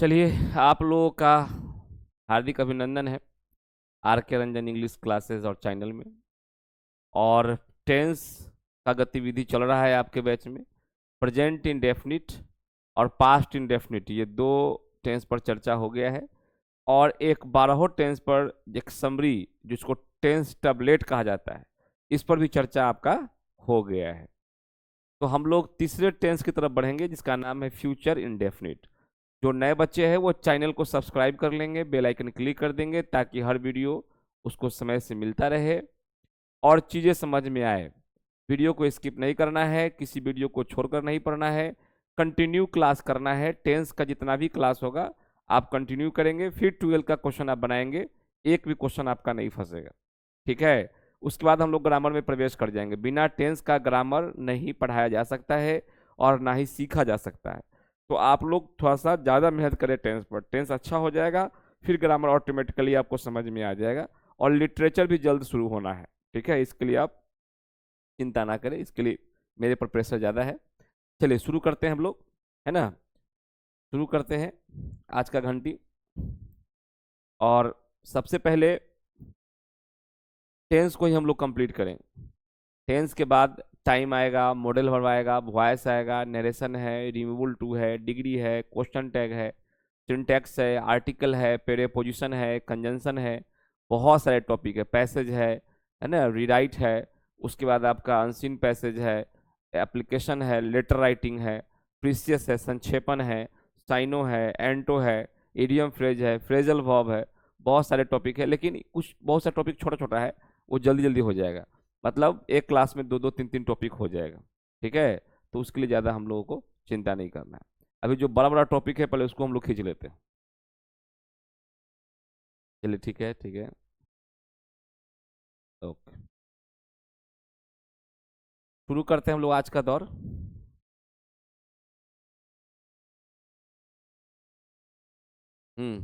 चलिए, आप लोगों का हार्दिक अभिनंदन है आर के रंजन इंग्लिश क्लासेस और चैनल में। और टेंस का गतिविधि चल रहा है आपके बैच में। प्रेजेंट इंडेफिनिट और पास्ट इंडेफिनिट, ये दो टेंस पर चर्चा हो गया है। और एक 12 टेंस पर एक समरी, जिसको टेंस टैबलेट कहा जाता है, इस पर भी चर्चा आपका हो गया है। तो हम लोग तीसरे टेंस की तरफ बढ़ेंगे, जिसका नाम है फ्यूचर इंडेफिनिट। जो नए बच्चे हैं वो चैनल को सब्सक्राइब कर लेंगे, बेल आइकन क्लिक कर देंगे, ताकि हर वीडियो उसको समय से मिलता रहे और चीज़ें समझ में आए। वीडियो को स्किप नहीं करना है, किसी वीडियो को छोड़कर नहीं पढ़ना है, कंटिन्यू क्लास करना है। टेंस का जितना भी क्लास होगा आप कंटिन्यू करेंगे, फिर 12 का क्वेश्चन आप बनाएंगे, एक भी क्वेश्चन आपका नहीं फंसेगा। ठीक है। उसके बाद हम लोग ग्रामर में प्रवेश कर जाएंगे। बिना टेंस का ग्रामर नहीं पढ़ाया जा सकता है और ना ही सीखा जा सकता है। तो आप लोग थोड़ा सा ज़्यादा मेहनत करें टेंस पर, टेंस अच्छा हो जाएगा, फिर ग्रामर ऑटोमेटिकली आपको समझ में आ जाएगा। और लिटरेचर भी जल्द शुरू होना है। ठीक है, इसके लिए आप चिंता ना करें, इसके लिए मेरे पर प्रेशर ज़्यादा है। चलिए शुरू करते हैं हम लोग, है ना। शुरू करते हैं आज का घंटी। और सबसे पहले टेंस को ही हम लोग कंप्लीट करें। टेंस के बाद टाइम आएगा, मॉडल वर्ब आएगा, वॉइस आएगा, नरेशन है, रिमूवल टू है, डिग्री है, क्वेश्चन टैग है, सिंटैक्स है, आर्टिकल है, प्रीपोजिशन है, कंजंक्शन है, बहुत सारे टॉपिक है, पैसेज है ना, रीराइट है। उसके बाद आपका अनसीन पैसेज है, एप्लीकेशन है, लेटर राइटिंग है, प्रीसियस है, संक्षेपण है, साइनो है, एंटो है, इडियम फ्रेज है, फ्रेजल वर्ब है। बहुत सारे टॉपिक है, लेकिन कुछ बहुत सारे टॉपिक छोटा छोटा है, वो जल्दी जल्दी हो जाएगा। मतलब एक क्लास में दो दो तीन तीन टॉपिक हो जाएगा। ठीक है। तो उसके लिए ज़्यादा हम लोगों को चिंता नहीं करना है। अभी जो बड़ा बड़ा टॉपिक है पहले उसको हम लोग खींच लेते हैं। चलिए, ठीक है, ठीक है। ओके, शुरू करते हैं हम लोग आज का दौर।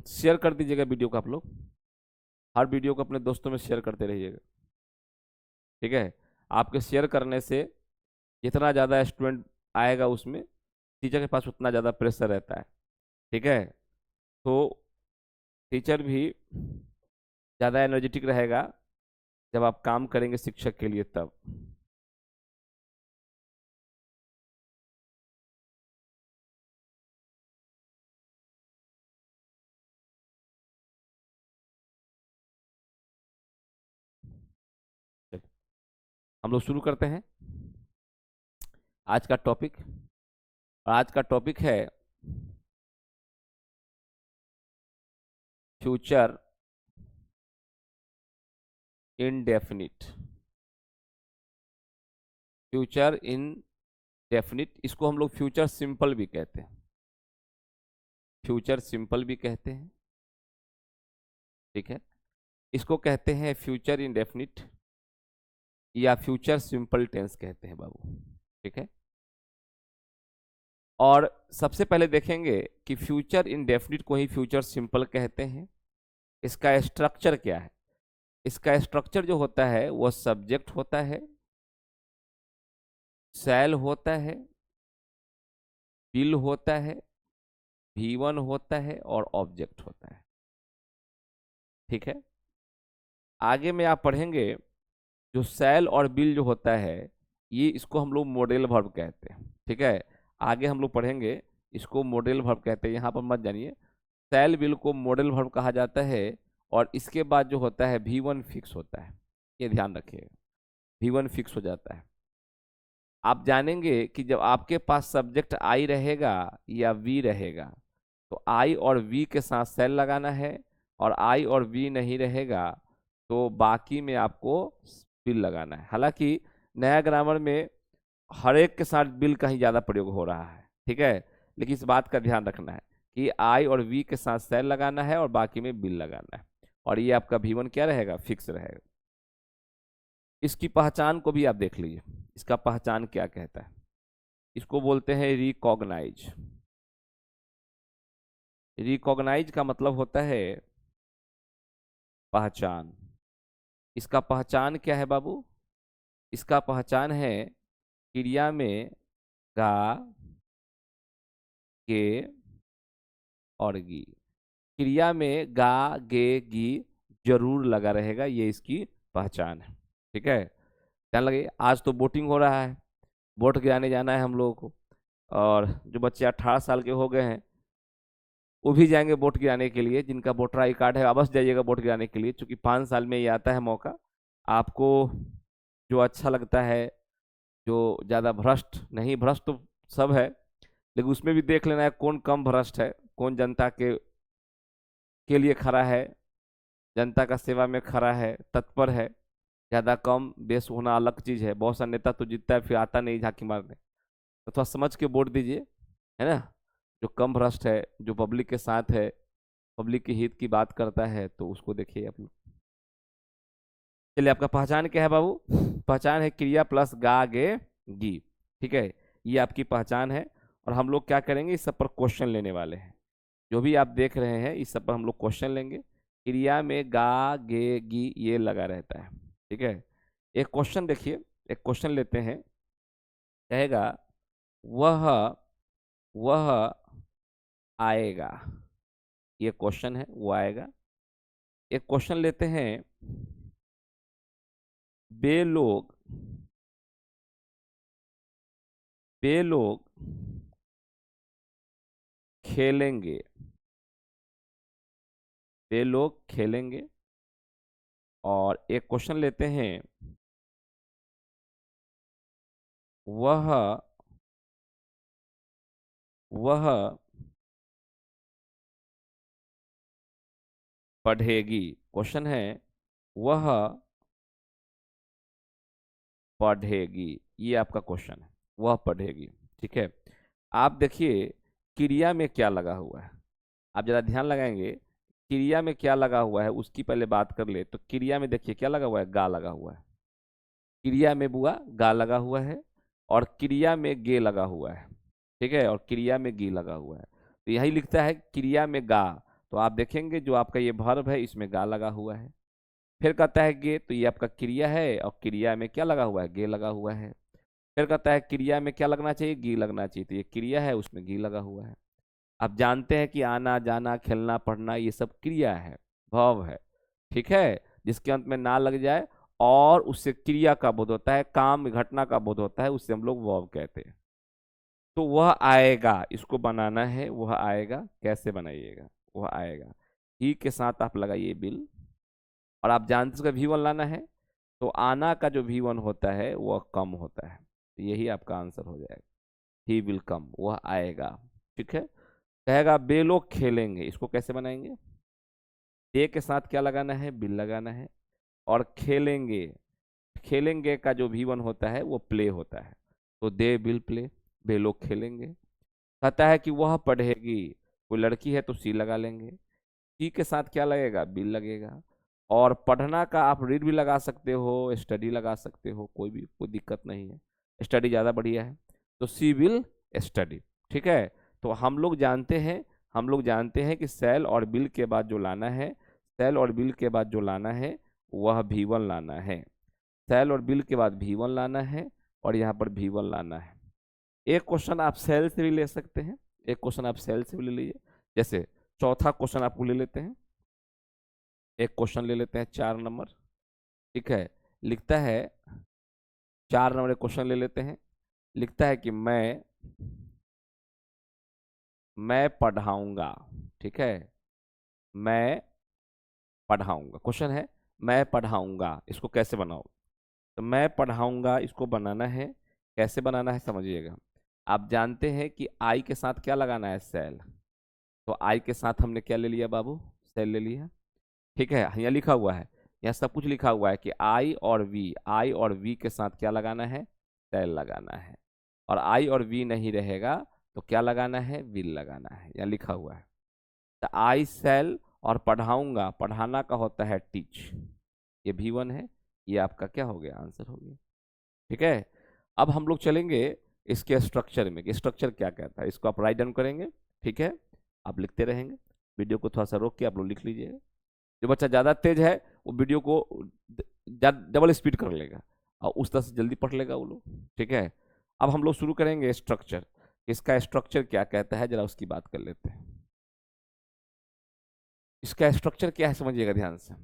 शेयर कर दीजिएगा वीडियो को आप लोग। हर वीडियो को अपने दोस्तों में शेयर करते रहिएगा। ठीक है। आपके शेयर करने से जितना ज़्यादा स्टूडेंट आएगा, उसमें टीचर के पास उतना ज़्यादा प्रेशर रहता है। ठीक है। तो टीचर भी ज़्यादा एनर्जेटिक रहेगा जब आप काम करेंगे शिक्षक के लिए, तब। चलिए, हम लोग शुरू करते हैं आज का टॉपिक। और आज का टॉपिक है फ्यूचर इनडेफिनिट। फ्यूचर इनडेफिनिट, इसको हम लोग फ्यूचर सिंपल भी कहते हैं। फ्यूचर सिंपल भी कहते हैं। ठीक है। इसको कहते हैं फ्यूचर इनडेफिनिट या फ्यूचर सिंपल टेंस कहते हैं बाबू। ठीक है। और सबसे पहले देखेंगे कि फ्यूचर इनडेफिनिट को ही फ्यूचर सिंपल कहते हैं। इसका स्ट्रक्चर क्या है। इसका स्ट्रक्चर जो होता है वो सब्जेक्ट होता है, शैल होता है, विल होता है, V1 होता है और ऑब्जेक्ट होता है। ठीक है। आगे में आप पढ़ेंगे जो शैल और विल जो होता है, ये इसको हम लोग मॉडल वर्ब कहते हैं। ठीक है। आगे हम लोग पढ़ेंगे, इसको मॉडल वर्ब कहते हैं, यहाँ पर मत जानिए। शैल विल को मॉडल वर्ब कहा जाता है। और इसके बाद जो होता है V1 फिक्स होता है, ये ध्यान रखिएगा। V1 फिक्स हो जाता है। आप जानेंगे कि जब आपके पास सब्जेक्ट आई रहेगा या वी रहेगा, तो आई और वी के साथ सेल लगाना है। और आई और वी नहीं रहेगा तो बाकी में आपको बिल लगाना है। हालांकि नया ग्रामर में हर एक के साथ बिल का ही ज़्यादा प्रयोग हो रहा है। ठीक है। लेकिन इस बात का ध्यान रखना है कि आई और वी के साथ सेल लगाना है और बाकी में बिल लगाना है। और ये आपका V1 क्या रहेगा, फिक्स रहेगा। इसकी पहचान को भी आप देख लीजिए। इसका पहचान क्या कहता है। इसको बोलते हैं रिकॉग्नाइज। रिकॉग्नाइज का मतलब होता है पहचान। इसका पहचान क्या है बाबू। इसका पहचान है क्रिया में गा, के, और गी। क्रिया में गा गे गी जरूर लगा रहेगा, ये इसकी पहचान है। ठीक है, ध्यान लगे। आज तो वोटिंग हो रहा है, वोट गिराने जाना है हम लोगों को, और जो बच्चे 18 साल के हो गए हैं वो भी जाएंगे वोट गिराने के लिए। जिनका वोटर आई कार्ड है अवश्य जाइएगा वोट गिराने के लिए, क्योंकि 5 साल में ये आता है मौका। आपको जो अच्छा लगता है, जो ज़्यादा भ्रष्ट नहीं, भ्रष्ट तो सब है, लेकिन उसमें भी देख लेना है कौन कम भ्रष्ट है, कौन जनता के लिए खड़ा है, जनता का सेवा में खड़ा है, तत्पर है। ज़्यादा कम बेस होना अलग चीज़ है। बहुत सा नेता तो जीतता है फिर आता नहीं झांकी मारने। तो थोड़ा समझ के वोट दीजिए, है ना। जो कम भ्रष्ट है, जो पब्लिक के साथ है, पब्लिक के हित की बात करता है, तो उसको देखिए आप लोग। चलिए, आपका पहचान क्या है बाबू? पहचान है क्रिया प्लस गा गे गी। ठीक है, ये आपकी पहचान है। और हम लोग क्या करेंगे, इस सब पर क्वेश्चन लेने वाले हैं। जो भी आप देख रहे हैं इस सब पर हम लोग क्वेश्चन लेंगे। क्रिया में गा गे गी ये लगा रहता है। ठीक है, एक क्वेश्चन देखिए, एक क्वेश्चन लेते हैं। कहेगा वह वह आएगा, ये क्वेश्चन है, वो आएगा। एक क्वेश्चन लेते हैं, वे लोग खेलेंगे, वे लोग खेलेंगे। और एक क्वेश्चन लेते हैं, वह वह पढ़ेगी। क्वेश्चन है, वह पढ़ेगी, ये आपका क्वेश्चन है, वह पढ़ेगी। ठीक है, आप देखिए क्रिया में क्या लगा हुआ है। आप जरा ध्यान लगाएंगे, क्रिया में क्या लगा हुआ है उसकी पहले बात कर ले। तो क्रिया में देखिए क्या लगा हुआ है, गा लगा हुआ है। क्रिया में बुआ गा लगा हुआ है, और क्रिया में गे लगा हुआ है। ठीक है, और क्रिया में गी लगा हुआ है। तो यही लिखता है क्रिया में गा। तो आप देखेंगे जो आपका ये वर्ब है इसमें गा लगा हुआ है। फिर कहता है गे, तो ये आपका क्रिया है, और क्रिया में क्या लगा हुआ है, गे लगा हुआ है। फिर कहता है क्रिया में क्या लगना चाहिए, गी लगना चाहिए। तो ये क्रिया है, उसमें गी लगा हुआ है। आप जानते हैं कि आना जाना खेलना पढ़ना ये सब क्रिया है, भाव है। ठीक है, जिसके अंत में ना लग जाए और उससे क्रिया का बोध होता है, काम घटना का बोध होता है, उससे हम लोग वर्ब कहते हैं। तो वह आएगा, इसको बनाना है, वह आएगा। कैसे बनाइएगा, वह आएगा, ही के साथ आप लगाइए बिल। और आप जानते हैं इसका V1 लाना है, तो आना का जो V1 होता है वह कम होता है। तो यही आपका आंसर हो जाएगा, ही विल कम, वह आएगा। ठीक है, कहेगा बे लोग खेलेंगे, इसको कैसे बनाएंगे? दे के साथ क्या लगाना है, बिल लगाना है। और खेलेंगे, खेलेंगे का जो V1 होता है वो प्ले होता है। तो दे विल प्ले, बे लोग खेलेंगे। कहता है कि वह पढ़ेगी, कोई लड़की है तो सी लगा लेंगे। सी के साथ क्या लगेगा, बिल लगेगा। और पढ़ना का आप रीड भी लगा सकते हो, स्टडी लगा सकते हो, कोई दिक्कत नहीं है, स्टडी ज़्यादा बढ़िया है। तो सी विल स्टडी। ठीक है, तो हम लोग जानते हैं कि सेल और बिल के बाद जो लाना है, सेल और बिल के बाद जो लाना है वह V1 लाना है। सेल और बिल के बाद V1 लाना है, और यहाँ पर V1 लाना है। एक क्वेश्चन आप सेल से भी ले सकते हैं, एक क्वेश्चन आप सेल से भी ले लीजिए। जैसे चौथा क्वेश्चन आपको ले लेते हैं, एक क्वेश्चन ले लेते हैं 4 नंबर। ठीक है, लिखता है 4 नंबर, एक क्वेश्चन ले लेते हैं। लिखता है कि मैं पढ़ाऊंगा। ठीक है, मैं पढ़ाऊंगा, क्वेश्चन है मैं पढ़ाऊंगा, इसको कैसे बनाओ? तो मैं पढ़ाऊंगा इसको बनाना है, कैसे बनाना है समझिएगा। आप जानते हैं कि आई के साथ क्या लगाना है, सेल। तो आई के साथ हमने क्या ले लिया बाबू, सेल ले लिया। ठीक है, यहाँ लिखा हुआ है, यहाँ सब कुछ लिखा हुआ है कि आई और वी के साथ क्या लगाना है, सेल लगाना है। और आई और वी नहीं रहेगा तो क्या लगाना है, विल लगाना है, यहाँ लिखा हुआ है। तो आई सेल, और पढ़ाऊंगा, पढ़ाना का होता है टीच, ये V1 है। ये आपका क्या हो गया, आंसर हो गया। ठीक है, अब हम लोग चलेंगे इसके स्ट्रक्चर में कि स्ट्रक्चर क्या कहता है। इसको आप राइट डाउन करेंगे। ठीक है, आप लिखते रहेंगे, वीडियो को थोड़ा सा रोक के आप लोग लिख लीजिएगा। जो बच्चा ज़्यादा तेज है वो वीडियो को डबल स्पीड कर लेगा, और उस तरह से जल्दी पढ़ लेगा वो लोग। ठीक है, अब हम लोग शुरू करेंगे स्ट्रक्चर। इसका स्ट्रक्चर क्या कहता है जरा उसकी बात कर लेते हैं। इसका स्ट्रक्चर क्या है समझिएगा ध्यान से।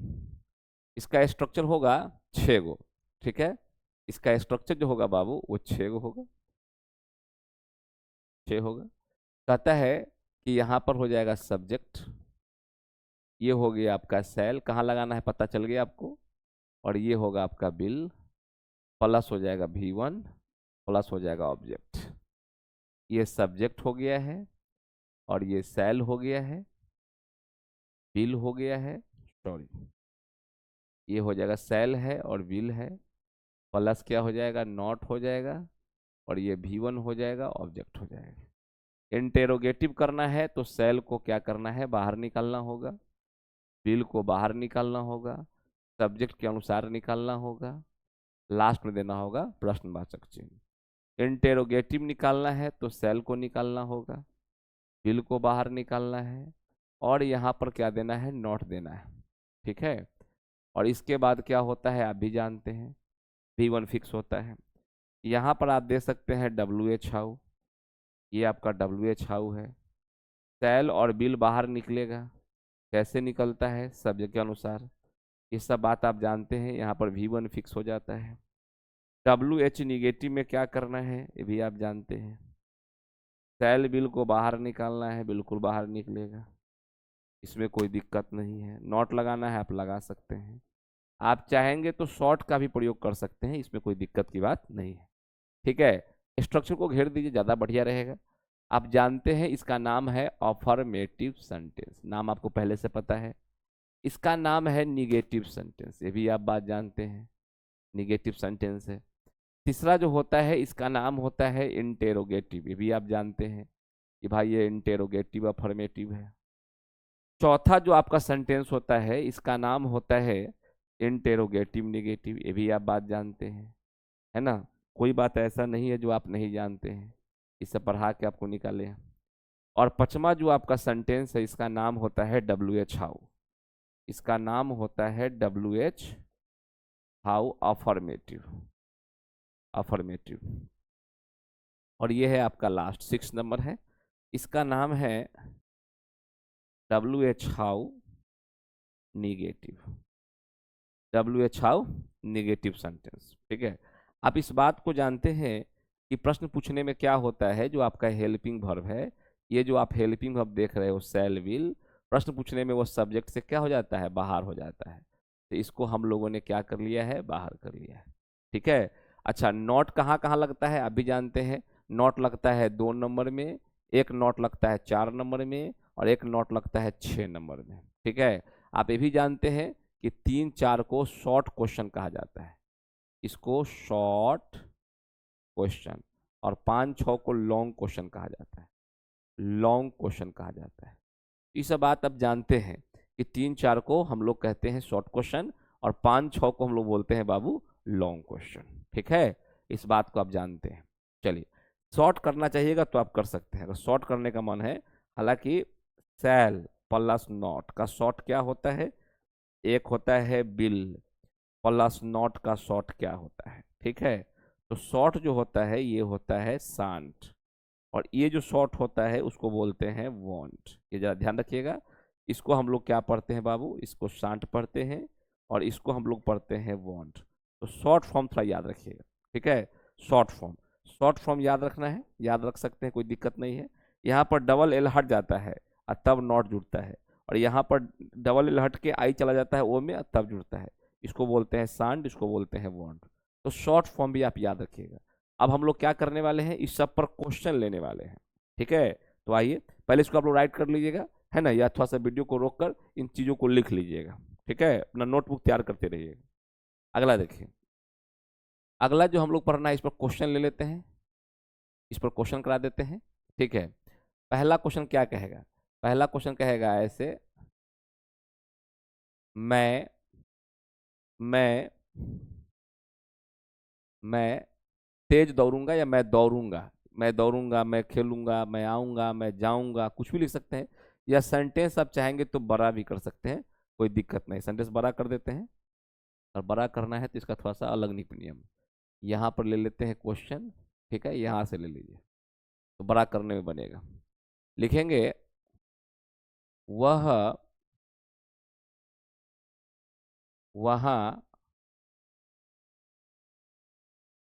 इसका स्ट्रक्चर होगा 6 गो, ठीक है। इसका स्ट्रक्चर जो होगा बाबू वो 6 गो होगा, 6 होगा। कहता है कि यहाँ पर हो जाएगा सब्जेक्ट, ये हो गया आपका सेल, कहाँ लगाना है पता चल गया आपको, और ये होगा आपका बिल, प्लस हो जाएगा V1, प्लस हो जाएगा ऑब्जेक्ट। ये सब्जेक्ट हो गया है और ये सेल हो गया है, बिल हो गया है, सॉरी, ये हो जाएगा सेल है और बिल है, प्लस क्या हो जाएगा, नॉट हो जाएगा, और ये V1 हो जाएगा, ऑब्जेक्ट हो जाएगा। इंटेरोगेटिव करना है तो सेल को क्या करना है, बाहर निकालना होगा, बिल को बाहर निकालना होगा, सब्जेक्ट के अनुसार निकालना होगा, लास्ट में देना होगा प्रश्नवाचक चिन्ह। इंटेरोगेटिव निकालना है तो सेल को निकालना होगा, बिल को बाहर निकालना है, और यहाँ पर क्या देना है, नोट देना है, ठीक है। और इसके बाद क्या होता है आप भी जानते हैं, V1 फिक्स होता है। यहाँ पर आप दे सकते हैं WH हाउ, ये आपका WH हाउ है। सेल और बिल बाहर निकलेगा, कैसे निकलता है, सब्जेक्ट के अनुसार, ये सब बात आप जानते हैं। यहाँ पर V1 फिक्स हो जाता है। WH निगेटिव में क्या करना है ये भी आप जानते हैं, सेल बिल को बाहर निकालना है, बिल्कुल बाहर निकलेगा, इसमें कोई दिक्कत नहीं है। नॉट लगाना है आप लगा सकते हैं, आप चाहेंगे तो शॉर्ट का भी प्रयोग कर सकते हैं, इसमें कोई दिक्कत की बात नहीं है, ठीक है। स्ट्रक्चर को घेर दीजिए, ज़्यादा बढ़िया रहेगा। आप जानते हैं इसका नाम है अफर्मेटिव सेंटेंस, नाम आपको पहले से पता है। इसका नाम है निगेटिव सेंटेंस, ये भी आप बात जानते हैं, निगेटिव सेंटेंस है। तीसरा जो होता है इसका नाम होता है इंटेरोगेटिव, ये भी आप जानते हैं कि भाई ये इंटेरोगेटिव अफर्मेटिव है। चौथा जो आपका सेंटेंस होता है इसका नाम होता है इंटेरोगेटिव निगेटिव, ये भी आप बात जानते हैं, है ना। कोई बात ऐसा नहीं है जो आप नहीं जानते हैं, इसे पढ़ा के आपको निकाले हैं। और पांचवा जो आपका सेंटेंस है इसका नाम होता है WH हाउ, इसका नाम होता है WH हाउ अफर्मेटिव, अफर्मेटिव। और ये है आपका लास्ट 6 नंबर है, इसका नाम है WH how negative, WH how negative sentence, ठीक है। आप इस बात को जानते हैं कि प्रश्न पूछने में क्या होता है, जो आपका हेल्पिंग वर्ब है, ये जो आप हेल्पिंग वर्ब देख रहे हो सेल विल, प्रश्न पूछने में वो सब्जेक्ट से क्या हो जाता है, बाहर हो जाता है। तो इसको हम लोगों ने क्या कर लिया है, बाहर कर लिया है, ठीक है। अच्छा, नॉट कहाँ कहाँ लगता है आप भी जानते हैं, नॉट लगता है 2 नंबर में, एक नॉट लगता है 4 नंबर में, और एक नॉट लगता है 6 नंबर में, ठीक है। आप ये भी जानते हैं कि 3 4 को शॉर्ट क्वेश्चन कहा जाता है, इसको शॉर्ट क्वेश्चन, और 5 6 को लॉन्ग क्वेश्चन कहा जाता है, लॉन्ग क्वेश्चन कहा जाता है। ये सब बात आप जानते हैं कि 3 4 को हम लोग कहते हैं शॉर्ट क्वेश्चन, और 5 6 को हम लोग बोलते हैं बाबू लॉन्ग क्वेश्चन, ठीक है। इस बात को आप जानते हैं। चलिए, शॉर्ट करना चाहिएगा तो आप कर सकते हैं, अगर शॉर्ट करने का मन है। हालांकि सेल प्लस नॉट का शॉर्ट क्या होता है, एक होता है बिल, प्लस नॉट का शॉर्ट क्या होता है, ठीक है। तो शॉर्ट जो होता है ये होता है शांट, और ये जो शॉर्ट होता है उसको बोलते हैं वॉन्ट, ये जरा ध्यान रखिएगा। इसको हम लोग क्या पढ़ते हैं बाबू, इसको शांट पढ़ते हैं, और इसको हम लोग पढ़ते हैं वॉन्ट। तो शॉर्ट फॉर्म थोड़ा याद रखिएगा, ठीक है। शॉर्ट फॉर्म, शॉर्ट फॉर्म याद रखना है, याद रख सकते हैं, कोई दिक्कत नहीं है। यहाँ पर डबल एल हट जाता है और तब नॉट जुड़ता है, और यहाँ पर डबल एल हट के आई चला जाता है ओ में और तब जुड़ता है, इसको बोलते हैं शांट, इसको बोलते हैं वॉन्ट। तो शॉर्ट फॉर्म भी आप याद रखिएगा। अब हम लोग क्या करने वाले हैं, इस सब पर क्वेश्चन लेने वाले हैं, ठीक है। तो आइए पहले इसको आप लोग राइट कर लीजिएगा, है ना, या थोड़ा सा वीडियो को रोक कर इन चीज़ों को लिख लीजिएगा, ठीक है, अपना नोटबुक तैयार करते रहिएगा। अगला देखिए, अगला जो हम लोग पढ़ना है इस पर क्वेश्चन ले लेते हैं, इस पर क्वेश्चन करा देते हैं, ठीक है। पहला क्वेश्चन क्या कहेगा, पहला क्वेश्चन कहेगा ऐसे, मैं मैं मैं तेज दौड़ूंगा, या मैं दौड़ूंगा, मैं दौड़ूंगा, मैं खेलूंगा, मैं आऊंगा, मैं जाऊंगा, कुछ भी लिख सकते हैं। या सेंटेंस आप चाहेंगे तो बड़ा भी कर सकते हैं, कोई दिक्कत नहीं, सेंटेंस बड़ा कर देते हैं। और बड़ा करना है तो इसका थोड़ा सा अलग नियम, यहाँ पर ले लेते हैं क्वेश्चन, ठीक है, यहाँ से ले लीजिए, तो बड़ा करने में बनेगा। लिखेंगे, वह वहां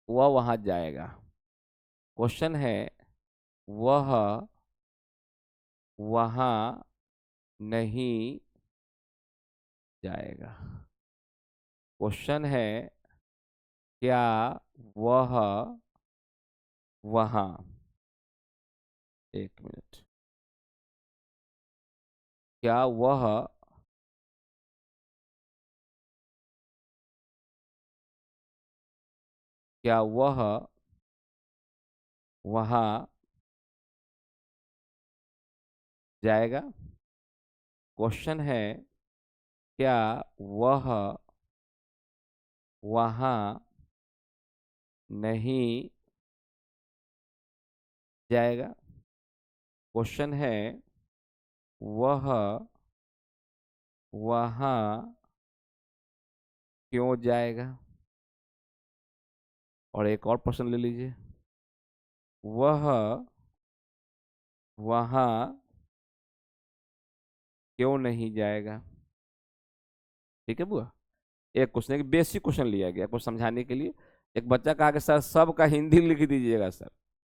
वह वहां जाएगा। क्वेश्चन है वह वहां नहीं जाएगा। क्वेश्चन है क्या वह वहां, एक मिनट, क्या वह क्या वह वहां जाएगा। क्वेश्चन है क्या वह वहां नहीं जाएगा। क्वेश्चन है वह वहां क्यों जाएगा। और एक और प्रश्न ले लीजिए, वह वहां क्यों नहीं जाएगा। ठीक है बुआ। एक क्वेश्चन, एक बेसिक क्वेश्चन लिया गया कुछ समझाने के लिए। एक बच्चा कहा कि सर सबका हिंदी लिख दीजिएगा सर।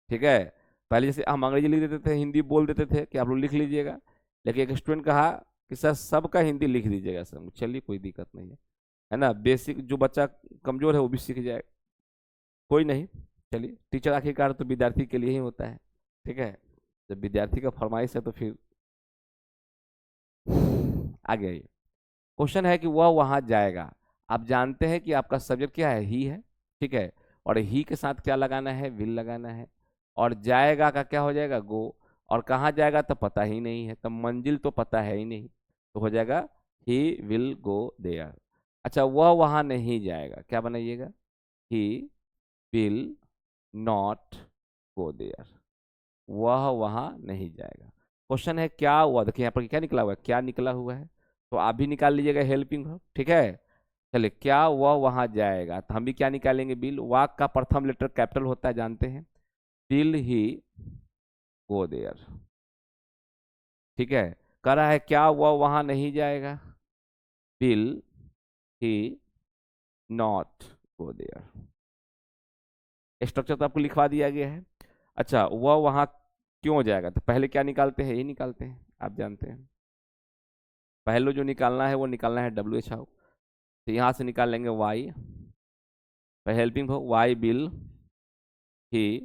ठीक है, पहले जैसे हम अंग्रेजी लिख देते थे, हिंदी बोल देते थे कि आप लोग लिख लीजिएगा, लेकिन एक स्टूडेंट कहा कि सर सबका हिंदी लिख दीजिएगा सर। चलिए कोई दिक्कत नहीं है ना, बेसिक जो बच्चा कमजोर है वो भी सीख जाएगा, कोई नहीं। चलिए, टीचर आखिरकार तो विद्यार्थी के लिए ही होता है। ठीक है, जब विद्यार्थी का फरमाइश है तो फिर आगे आइए। क्वेश्चन है कि वह वहां जाएगा। आप जानते हैं कि आपका सब्जेक्ट क्या है, ही है। ठीक है, और ही के साथ क्या लगाना है, विल लगाना है। और जाएगा का क्या हो जाएगा, गो। और कहाँ जाएगा तो पता ही नहीं है, तो मंजिल तो पता है ही नहीं, तो हो जाएगा ही विल गो देयर। अच्छा, वह वहां नहीं जाएगा, क्या बनाइएगा, ही विल नॉट गो देयर। वह वहां नहीं जाएगा। क्वेश्चन है क्या हुआ, देखिए यहाँ पर क्या निकला हुआ है, क्या निकला हुआ है, तो आप भी निकाल लीजिएगा हेल्पिंग वर्ब। ठीक है, चलिए, क्या वह वहां जाएगा, तो हम भी क्या निकालेंगे, बिल। वाक का प्रथम लेटर कैपिटल होता है, जानते हैं, बिल ही गो देयर। ठीक है, कह रहा है क्या वह वहां नहीं जाएगा, will he not go there. Structure तो आपको लिखवा दिया गया है। अच्छा, वह वहां क्यों जाएगा, तो पहले क्या निकालते हैं, यही निकालते हैं, आप जानते हैं। पहले जो निकालना है वो निकालना है डब्ल्यू एच, तो यहाँ से निकाल लेंगे वाई, हेल्पिंग हो, why will he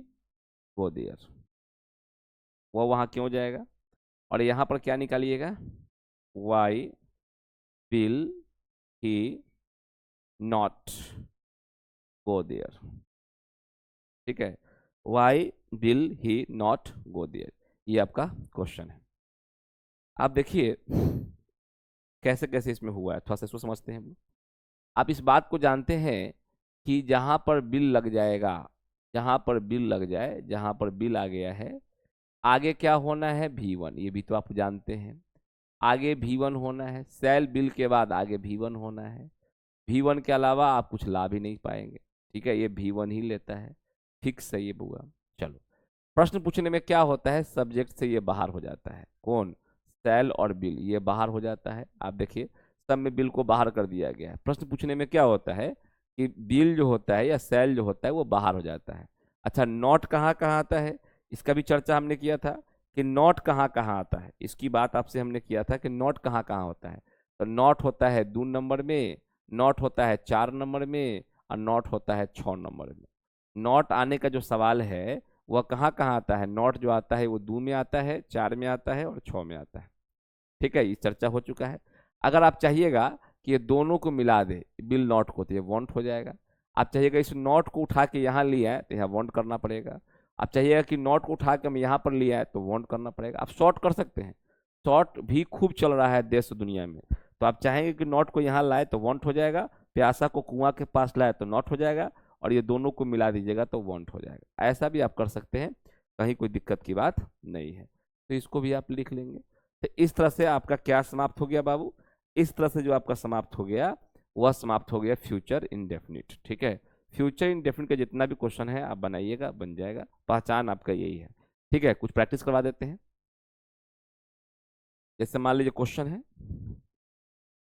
go there. वो वहाँ क्यों जाएगा। और यहाँ पर क्या निकालिएगा, why will he not go there. ठीक है, why will he not go there, ये आपका क्वेश्चन है। आप देखिए कैसे कैसे इसमें हुआ है, थोड़ा सा इसको समझते हैं हम लोग। आप इस बात को जानते हैं कि जहां पर बिल लग जाएगा, जहां पर बिल लग जाए, जहां पर बिल आ गया है, आगे क्या होना है, V1, ये भी तो आप जानते हैं। आगे V1 होना है, सेल बिल के बाद आगे V1 होना है। V1 के अलावा आप कुछ ला भी नहीं पाएंगे। ठीक है, ये V1 ही लेता है, फिक्स है ये बुआ। चलो, प्रश्न पूछने में क्या होता है, सब्जेक्ट से ये बाहर हो जाता है, कौन, सेल और बिल, ये बाहर हो जाता है। आप देखिए सब में बिल को बाहर कर दिया गया है। प्रश्न पूछने में क्या होता है कि बिल जो होता है या सेल जो होता है वो बाहर हो जाता है। अच्छा, नॉट कहाँ कहाँ आता है, इसका भी चर्चा हमने किया था कि नॉट कहाँ कहाँ आता है, इसकी बात आपसे हमने किया था कि नॉट कहाँ कहाँ होता है। तो नॉट होता है 2 नंबर में, नॉट होता है 4 नंबर में, और नॉट होता है 6 नंबर में। नॉट आने का जो सवाल है वह कहाँ कहाँ आता है, नॉट जो आता है वो 2 में आता है, 4 में आता है और 6 में आता है। ठीक है, ये चर्चा हो चुका है। अगर आप चाहिएगा कि ये दोनों को मिला दे, बिल नॉट को, तो ये वांट हो जाएगा। आप चाहिएगा इस नॉट को उठा के यहाँ लिया है तो यहाँ वांट करना पड़ेगा। आप चाहिएगा कि नॉट को उठा के हम यहाँ पर लिया है तो वांट करना पड़ेगा। आप शॉर्ट कर सकते हैं, शॉर्ट भी खूब चल रहा है देश दुनिया में। तो आप चाहेंगे कि नॉट को यहाँ लाए तो वांट हो जाएगा, प्यासा को कुआं के पास लाए तो नॉट हो जाएगा, और ये दोनों को मिला दीजिएगा तो वांट हो जाएगा। ऐसा भी आप कर सकते हैं, कहीं कोई दिक्कत की बात नहीं है। तो इसको भी आप लिख लेंगे। तो इस तरह से आपका क्या समाप्त हो गया बाबू, इस तरह से जो आपका समाप्त हो गया वह समाप्त हो गया फ्यूचर इंडेफिनिट। ठीक है, फ्यूचर इंडेफिनिट का जितना भी क्वेश्चन है आप बनाइएगा, बन जाएगा, पहचान आपका यही है। ठीक है, कुछ प्रैक्टिस करवा देते हैं। जैसे मान लीजिए क्वेश्चन है,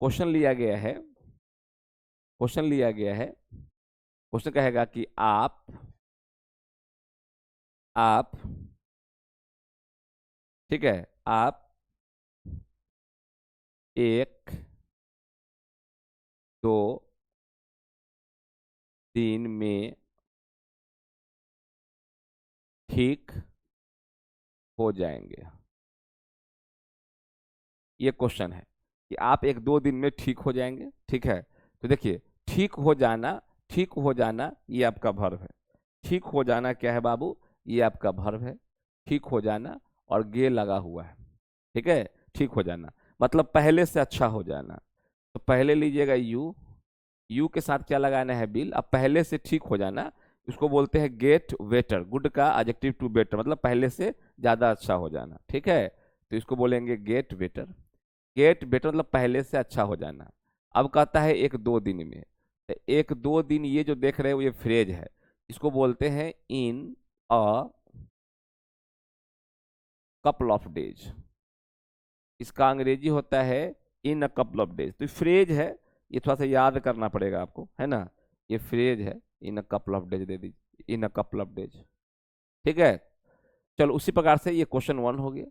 क्वेश्चन लिया गया है क्वेश्चन लिया गया है, क्वेश्चन कहेगा कि आप ठीक है, आप एक दो दिन में ठीक हो जाएंगे। ये क्वेश्चन है कि आप एक दो दिन में ठीक हो जाएंगे। ठीक है, तो देखिए ठीक हो जाना ये आपका वर्ब है। ठीक हो जाना क्या है बाबू, ये आपका वर्ब है, ठीक हो जाना, और गे लगा हुआ है। ठीक है, ठीक हो जाना मतलब पहले से अच्छा हो जाना। तो पहले लीजिएगा यू के साथ क्या लगाना है, बिल। अब पहले से ठीक हो जाना उसको बोलते हैं गेट वेटर, गुड का एडजेक्टिव टू बेटर मतलब पहले से ज्यादा अच्छा हो जाना। ठीक है, तो इसको बोलेंगे गेट बेटर। गेट बेटर मतलब पहले से अच्छा हो जाना। अब कहता है एक दो दिन में, तो एक दो दिन ये जो देख रहे हो ये फ्रेज है, इसको बोलते हैं इन अ कपल ऑफ डेज। इसका अंग्रेजी होता है in a couple of days. तो फ्रेज है, ये थोड़ा सा याद करना पड़ेगा आपको, है ना। ये फ्रेज है, in a couple of days दे दीजिए, in a couple of days. ठीक है, चलो उसी प्रकार से ये क्वेश्चन 1 हो गया।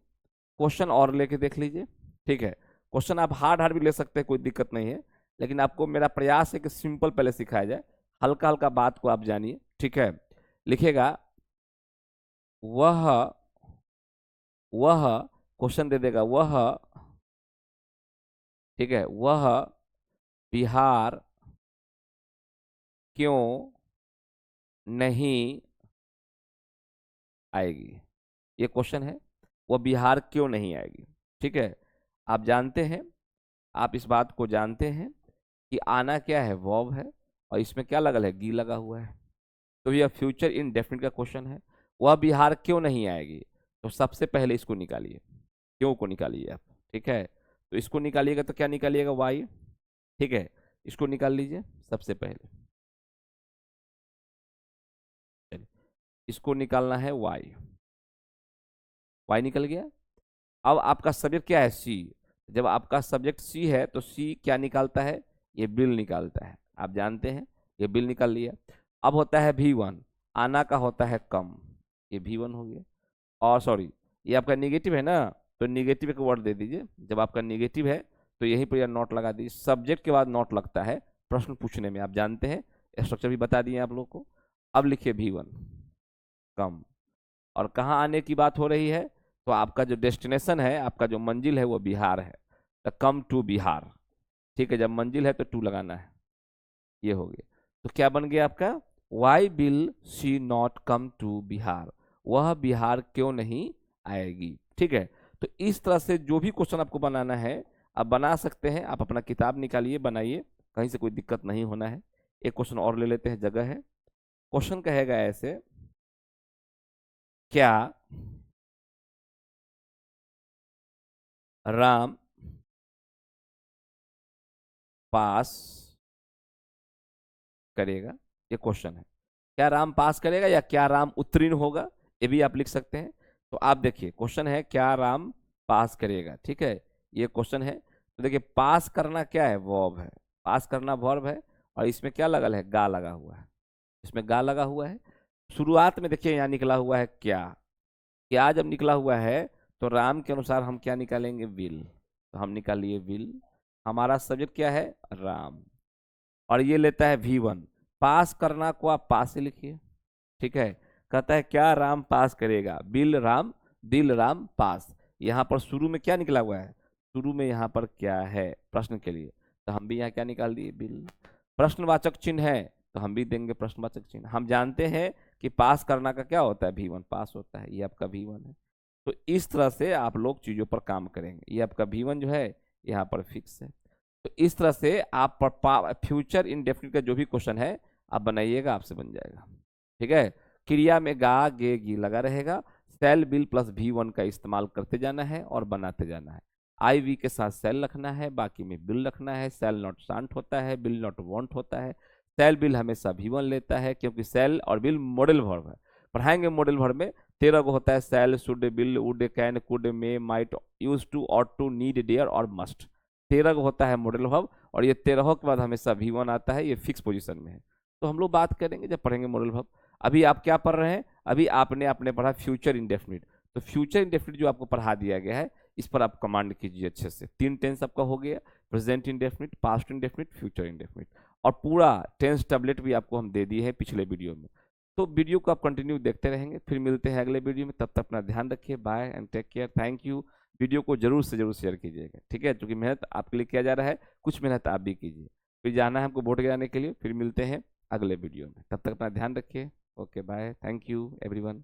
क्वेश्चन और लेके देख लीजिए। ठीक है, क्वेश्चन आप हार्ड हार्ड भी ले सकते हैं, कोई दिक्कत नहीं है, लेकिन आपको मेरा प्रयास है कि सिंपल पहले सिखाया जाए, हल्का हल्का बात को आप जानिए। ठीक है, लिखेगा वह वह क्वेश्चन दे देगा वह, ठीक है, वह बिहार क्यों नहीं आएगी। ये क्वेश्चन है, वह बिहार क्यों नहीं आएगी। ठीक है, आप जानते हैं, आप इस बात को जानते हैं कि आना क्या है, वर्ब है, और इसमें क्या लगा है, गी लगा हुआ है। तो यह फ्यूचर इनडेफिनिट का क्वेश्चन है। वह बिहार क्यों नहीं आएगी, तो सबसे पहले इसको निकालिए, क्यों को निकालिए आप। ठीक है, तो इसको निकालिएगा तो क्या निकालिएगा, वाई। ठीक है, इसको निकाल लीजिए सबसे पहले, चलिए इसको निकालना है वाई। वाई निकल गया। अब आपका सब्जेक्ट क्या है, सी। जब आपका सब्जेक्ट सी है तो सी क्या निकालता है, ये बिल निकालता है, आप जानते हैं, ये बिल निकाल लिया। अब होता है V1, आना का होता है कम, ये V1 हो गया। और सॉरी, ये आपका निगेटिव है ना, तो निगेटिव एक वर्ड दे दीजिए। जब आपका निगेटिव है तो यहीं पर यह नोट लगा दीजिए, सब्जेक्ट के बाद नोट लगता है प्रश्न पूछने में, आप जानते हैं, स्ट्रक्चर भी बता दिए आप लोग को। अब लिखिए V1 कम, और कहाँ आने की बात हो रही है, तो आपका जो डेस्टिनेशन है, आपका जो मंजिल है वो बिहार है, तो कम टू बिहार। ठीक है, जब मंजिल है तो टू लगाना है, ये हो गया। तो क्या बन गया आपका, why will she not come to Bihar, वह बिहार क्यों नहीं आएगी। ठीक है, तो इस तरह से जो भी क्वेश्चन आपको बनाना है आप बना सकते हैं। आप अपना किताब निकालिए, बनाइए, कहीं से कोई दिक्कत नहीं होना है। एक क्वेश्चन और ले लेते हैं, जगह है। क्वेश्चन कहेगा ऐसे, क्या राम पास करेगा, ये क्वेश्चन है। क्या राम पास करेगा या क्या राम उत्तीर्ण होगा, ये भी आप लिख सकते हैं। तो आप देखिए, क्वेश्चन है क्या राम पास करेगा। ठीक है, ये क्वेश्चन है। तो देखिए, पास करना क्या है, वर्ब है, पास करना वर्ब है, और इसमें क्या लगा है, गा लगा हुआ है, इसमें गा लगा हुआ है। शुरुआत में देखिए यहाँ निकला हुआ है क्या, क्या जब निकला हुआ है तो राम के अनुसार हम क्या निकालेंगे, विल। तो हम निकालिए विल, हमारा सब्जेक्ट क्या है, राम, और ये लेता है V1। पास करना को आप पास से लिखिए। ठीक है, कहता है क्या राम पास करेगा, बिल राम दिल राम पास। यहाँ पर शुरू में क्या निकला हुआ है, शुरू में यहाँ पर क्या है प्रश्न के लिए, तो हम भी यहाँ क्या निकाल दिए, बिल। प्रश्नवाचक चिन्ह है तो हम भी देंगे प्रश्नवाचक चिन्ह। हम जानते हैं कि पास करना का क्या होता है, V1 पास होता है, ये आपका V1 है। तो इस तरह से आप लोग चीजों पर काम करेंगे। ये आपका V1 जो है यहाँ पर फिक्स है। तो इस तरह से आप फ्यूचर इंडेफिनिट का जो भी क्वेश्चन है आप बनाइएगा, आपसे बन जाएगा। ठीक है, क्रिया में गा गे गी लगा रहेगा, सेल बिल प्लस V1 का इस्तेमाल करते जाना है और बनाते जाना है। IV के साथ सेल रखना है, बाकी में बिल रखना है। सेल नॉट शांत होता है, बिल नॉट वांट होता है। सेल बिल हमेशा V1 लेता है, क्योंकि सेल और बिल मॉडल वर्ब है। पढ़ाएंगे मॉडल वर्ब में 13 को होता है, shall, should, will, would, can, could, may, might, use to, ought to, need, dare और मस्ट। 13 को होता है मॉडल वर्ब, और ये 13 के बाद हमेशा V1 आता है, ये फिक्स पोजीशन में है। तो हम लोग बात करेंगे जब पढ़ेंगे मॉडल वर्ब। अभी आप क्या पढ़ रहे हैं? अभी आपने पढ़ा फ्यूचर इंडेफिनिट। तो फ्यूचर इंडेफिनिट जो आपको पढ़ा दिया गया है, इस पर आप कमांड कीजिए अच्छे से। 3 टेंस आपका हो गया, present indefinite, past indefinite, future indefinite, और पूरा टेंस टैबलेट भी आपको हम दे दिए है पिछले वीडियो में। तो वीडियो को आप कंटिन्यू देखते रहेंगे, फिर मिलते हैं अगले वीडियो में। तब तक अपना ध्यान रखिए, bye and take care, thank you. Video को जरूर से जरूर शेयर कीजिएगा, ठीक है, क्योंकि मेहनत आपके लिए किया जा रहा है, कुछ मेहनत आप भी कीजिए। फिर जाना है हमको वोट गिराने के लिए। फिर मिलते हैं अगले वीडियो में, तब तक अपना ध्यान रखिए। Okay bye, thank you everyone.